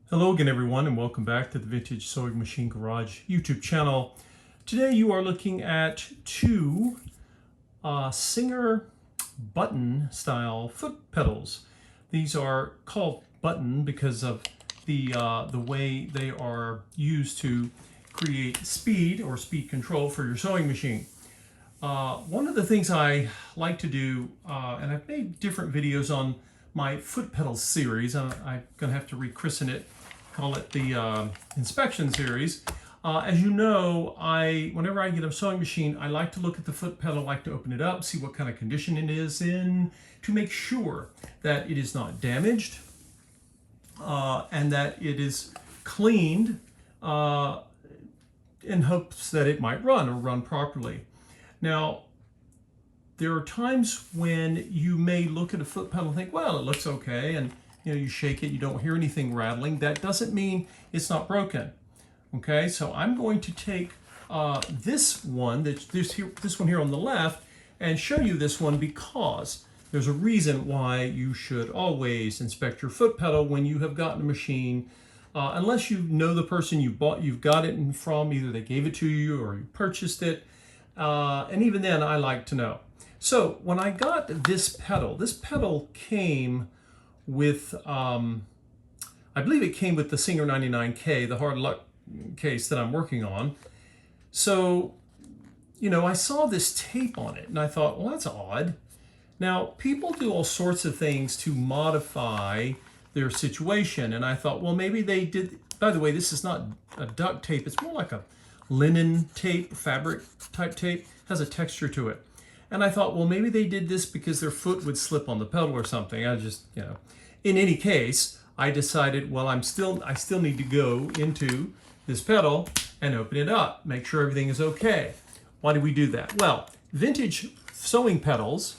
Hello again everyone, and welcome back to the Vintage Sewing Machine Garage YouTube channel. Today you are looking at two Singer button style foot pedals. These are called button because of the way they are used to create speed or speed control for your sewing machine. One of the things I like to do, and I've made different videos on my foot pedals series. I'm going to have to rechristen it, call it the inspection series. As you know, whenever I get a sewing machine, I like to look at the foot pedal, like to open it up, see what kind of condition it is in, to make sure that it is not damaged and that it is cleaned in hopes that it might run or run properly. Now, there are times when you may look at a foot pedal and think, well, it looks okay, and you shake it, you don't hear anything rattling. That doesn't mean it's not broken. Okay, so I'm going to take this one here on the left and show you this one because there's a reason why you should always inspect your foot pedal when you have gotten a machine, unless you know the person you've got it from, either they gave it to you or you purchased it, and even then I like to know. So when I got this pedal came with, I believe it came with the Singer 99K, the hard luck case that I'm working on. So, I saw this tape on it and I thought, well, that's odd. Now, people do all sorts of things to modify their situation. And I thought, well, maybe they did. By the way, this is not a duct tape. It's more like a linen tape, fabric type tape. It has a texture to it. And I thought, well, maybe they did this because their foot would slip on the pedal or something. I just, In any case, I decided, well, I still need to go into this pedal and open it up, make sure everything is okay. Why do we do that? Well, vintage sewing pedals,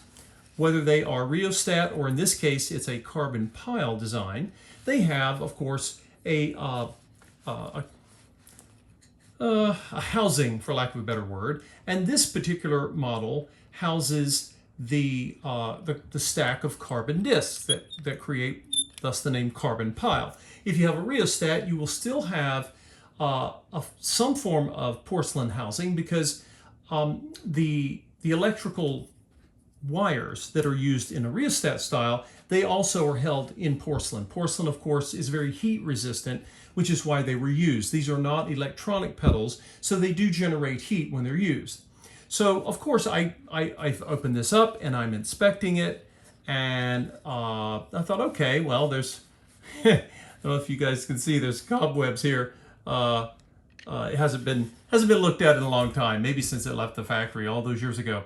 whether they are rheostat or in this case it's a carbon pile design, they have, of course, a housing, for lack of a better word, and this particular model houses the stack of carbon discs that create thus the name carbon pile. If you have a rheostat, you will still have some form of porcelain housing because the electrical wires that are used in a rheostat style, they also are held in porcelain. Porcelain, of course, is very heat resistant, which is why they were used. These are not electronic pedals, so they do generate heat when they're used. So, of course, I've opened this up and I'm inspecting it, and I thought, okay, well, there's, I don't know if you guys can see, there's cobwebs here. It hasn't been looked at in a long time, maybe since it left the factory all those years ago.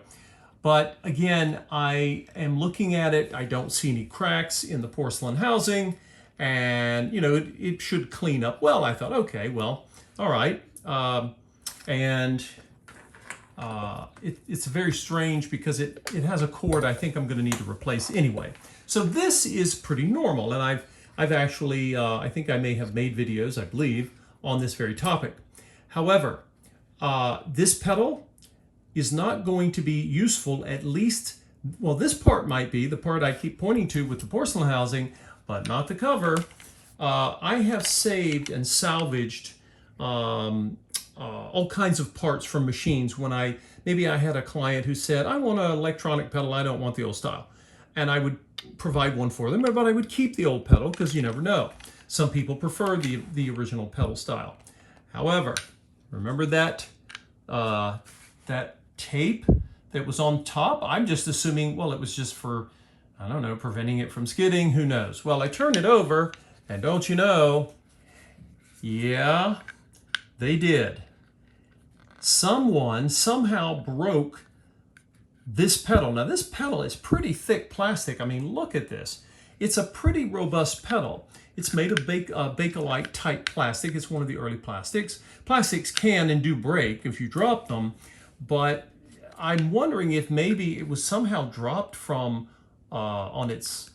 But again, I am looking at it. I don't see any cracks in the porcelain housing, and it should clean up well. I thought, okay, well, all right, it's very strange because it has a cord I think I'm going to need to replace anyway. So this is pretty normal, and I've actually I think I may have made videos, I believe, on this very topic. However, this pedal is not going to be useful, at least, well, this part might be, the part I keep pointing to with the porcelain housing, but not the cover. I have saved and salvaged all kinds of parts from machines when maybe I had a client who said, I want an electronic pedal, I don't want the old style. And I would provide one for them, but I would keep the old pedal because you never know. Some people prefer the original pedal style. However, remember that tape that was on top? I'm just assuming, well, it was just for, I don't know, preventing it from skidding, who knows? Well, I turned it over, and don't you know, yeah, they did. Someone somehow broke this pedal. Now, this pedal is pretty thick plastic. I mean, look at this. It's a pretty robust pedal. It's made of Bakelite type plastic. It's one of the early plastics. Plastics can and do break if you drop them, but I'm wondering if maybe it was somehow dropped from on its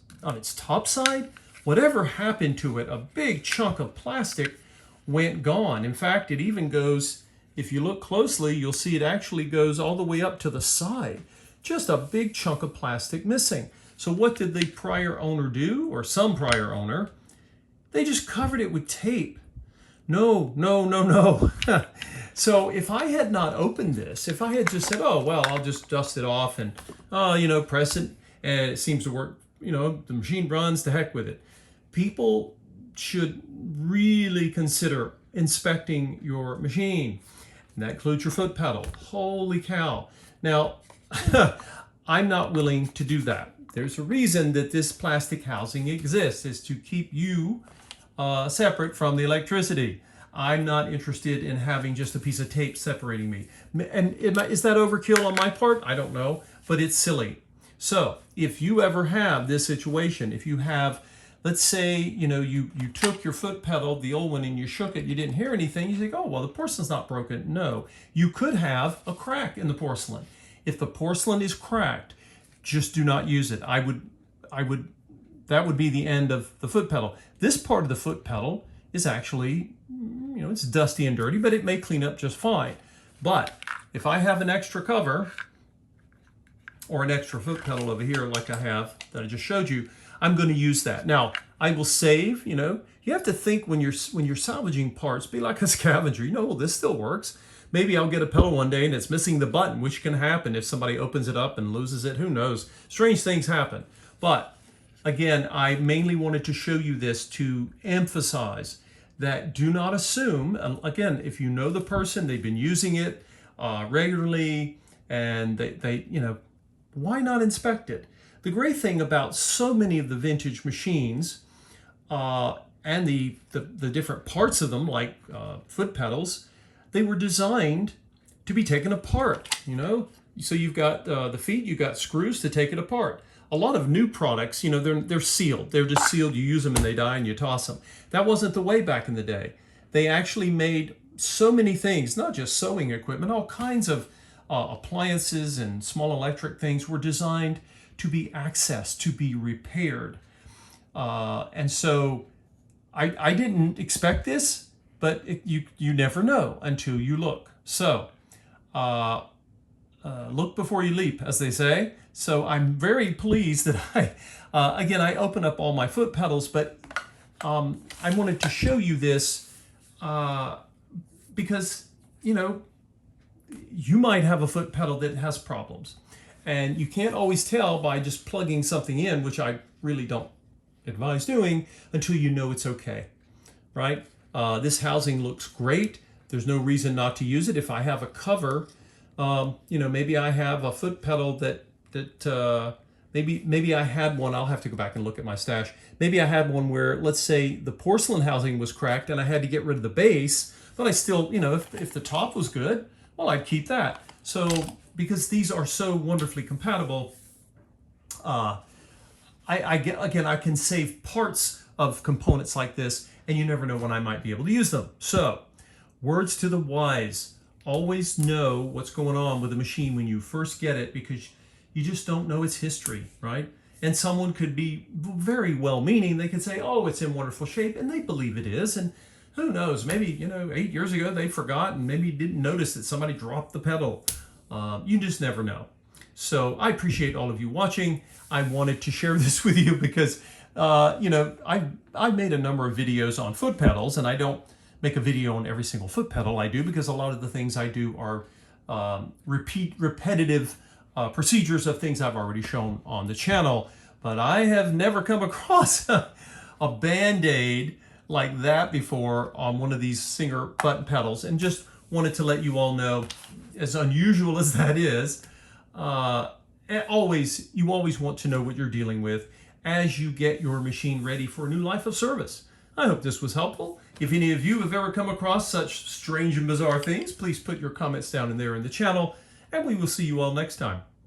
top side. Whatever happened to it, a big chunk of plastic went gone. In fact, it even goes, if you look closely, you'll see it actually goes all the way up to the side. Just a big chunk of plastic missing. So what did the prior owner do, or some prior owner? They just covered it with tape. No, no, no, no. So if I had not opened this, if I had just said, oh, well, I'll just dust it off and, press it, and it seems to work, the machine runs, to heck with it. People should really consider inspecting your machine. And that includes your foot pedal. Holy cow. Now, I'm not willing to do that. There's a reason that this plastic housing exists, is to keep you separate from the electricity. I'm not interested in having just a piece of tape separating me. And is that overkill on my part? I don't know, but it's silly. So if you ever have this situation, if you have, let's say, you took your foot pedal, the old one, and you shook it, you didn't hear anything, you think, oh, well, the porcelain's not broken. No, you could have a crack in the porcelain. If the porcelain is cracked, just do not use it. That would be the end of the foot pedal. This part of the foot pedal is actually, it's dusty and dirty, but it may clean up just fine. But if I have an extra cover or an extra foot pedal over here like I have that I just showed you, I'm going to use that. Now, I will save, you have to think when you're salvaging parts, be like a scavenger. Well, this still works. Maybe I'll get a pedal one day and it's missing the button, which can happen if somebody opens it up and loses it. Who knows? Strange things happen. But again, I mainly wanted to show you this to emphasize that do not assume, again, if you know the person, they've been using it regularly, and they why not inspect it? The great thing about so many of the vintage machines and the different parts of them, like foot pedals, they were designed to be taken apart, So you've got the feet, you've got screws to take it apart. A lot of new products, they're sealed. They're just sealed. You use them and they die and you toss them. That wasn't the way back in the day. They actually made so many things, not just sewing equipment, all kinds of appliances and small electric things were designed to be accessed, to be repaired. And so I didn't expect this, but you never know until you look. So look before you leap, as they say. So I'm very pleased that I open up all my foot pedals, but I wanted to show you this because, you might have a foot pedal that has problems. And you can't always tell by just plugging something in, which I really don't advise doing, until you know it's okay, right? This housing looks great. There's no reason not to use it. If I have a cover, maybe I have a foot pedal that maybe I had one. I'll have to go back and look at my stash. Maybe I had one where, let's say, the porcelain housing was cracked and I had to get rid of the base, but I still, if the top was good, well, I'd keep that. So because these are so wonderfully compatible, I can save parts of components like this, and you never know when I might be able to use them. So, words to the wise: always know what's going on with a machine when you first get it, because you just don't know its history, right? And someone could be very well-meaning. They could say, oh, it's in wonderful shape, and they believe it is. And who knows, maybe, 8 years ago they forgot and maybe didn't notice that somebody dropped the pedal. You just never know. So I appreciate all of you watching. I wanted to share this with you because, I made a number of videos on foot pedals, and I don't make a video on every single foot pedal I do, because a lot of the things I do are repetitive procedures of things I've already shown on the channel. But I have never come across a Band-Aid like that before on one of these Singer button pedals, and just wanted to let you all know, as unusual as that is, you always want to know what you're dealing with as you get your machine ready for a new life of service. I hope this was helpful. If any of you have ever come across such strange and bizarre things, please put your comments down in there in the channel, and we will see you all next time.